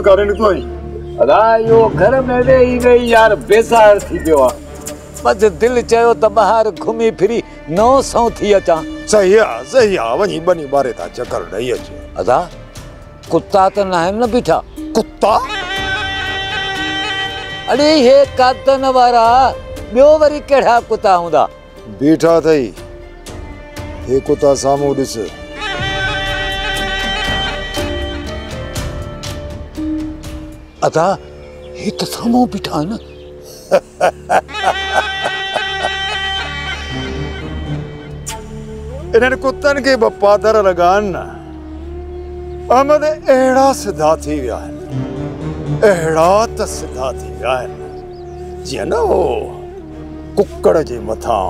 करे नहीं कोई अदा यो घर में वेही यार बेजार थी पियो आहे बस दिल चयो त बाहर घुमी फिरी नौ सौ थी अचां सही आहे वही बनी बारे था चक्कर ॾेई अचे अदा कुत्ता त न आहिनि न बीठा कुत्ता अरे हे कातन वारा ॿियो वरी कहिड़ा कुत्ता हूंदा बीठा अथई हे कुत्ता साम्हूं ॾिस अदा हे त साम्हूं बीठा आहिनि इन्हनि कुत्तनि खे वफ़ादार लॻाइनि न अहमद अहिड़ा सिधा थी विया आहिनि अहिड़ा त सिधा थी विया आहिनि जीअं न हो कुकड़ जे मथां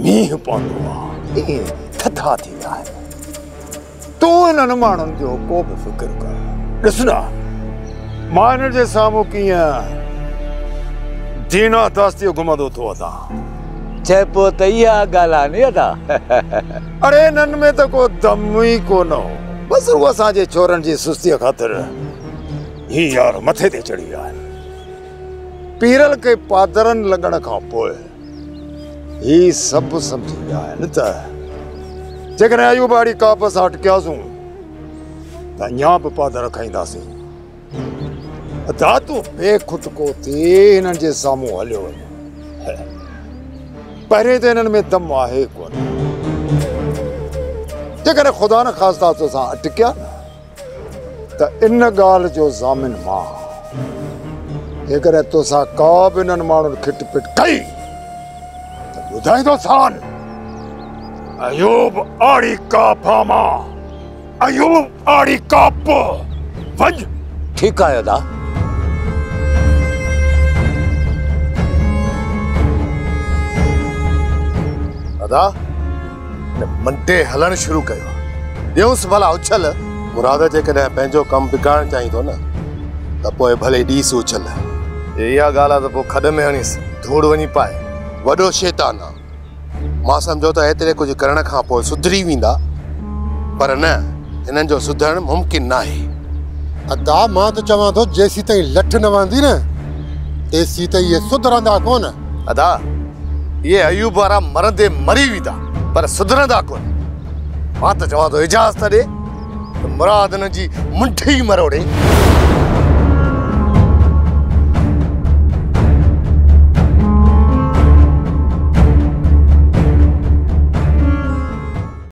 मींहुं पवंदो आहे ईअं थधा थी विया आहिनि तूं इन्हनि माण्हुनि जो को बि फ़िक्र कर ॾिस न मां हिन जे साम्हूं कीअं दीना दास्तीअ घुमंदो थो वञा चइबो त इहा ॻाल्हि आहे नी अदा अरे हिननि में त को दम ई कोन हो बसि उहा असांजे छोरनि जी सुस्तीअ ख़ातिर ही यार मथे ते चढ़ी विया आहिनि पीरल खे पादरनि लॻण खां पोइ ही सभु सम्झी विया आहिनि त जेकॾहिं अयूब वारी काप सां अटकियासीं त अञा बि पादर खाईंदासीं अदा तूं बेखुदको थी हिननि जे साम्हूं हलियो वञ पहिरें त हिननि में दम आहे कोन जेकॾहिं ख़ुदा न ख़ास्ता तोसां अटकिया त इन ॻाल्हि जो ज़ामिन मां जेकॾहिं तोसां का बि हिननि माण्हुनि खिट पिट कई त ॿुधाईंदोसान अयूब आड़ी काप मां अयूब आड़ी काप वञ ठीकु आहे अदा अदा मंडे हलण शुरू कयो ॾियूंसि भला उछल मुराद जेकॾहिं पंहिंजो कमु बिगाड़णु चाहीं थो न त पोइ भले ॾीस उछल इहा ॻाल्हि आहे त पोइ खॾ में हणीसि धूड़ वञी पाए वॾो शैतान आहे मां सम्झो त एतिरे कुझु करण खां पोइ सुधरी वेंदा पर न हिननि जो सुधरणु मुमकिन न आहे अदा मां त चवां थो जेसीं ताईं लठ न वहंदी न तेसीं ताईं इहे सुधरंदा कोन अदा ये अयूब वारा मरंदे मरी वेंदा पर सुधरंदा कोन मां त चवां थो इजाज़त ॾे त मुराद हिन जी मुंठी मरोड़े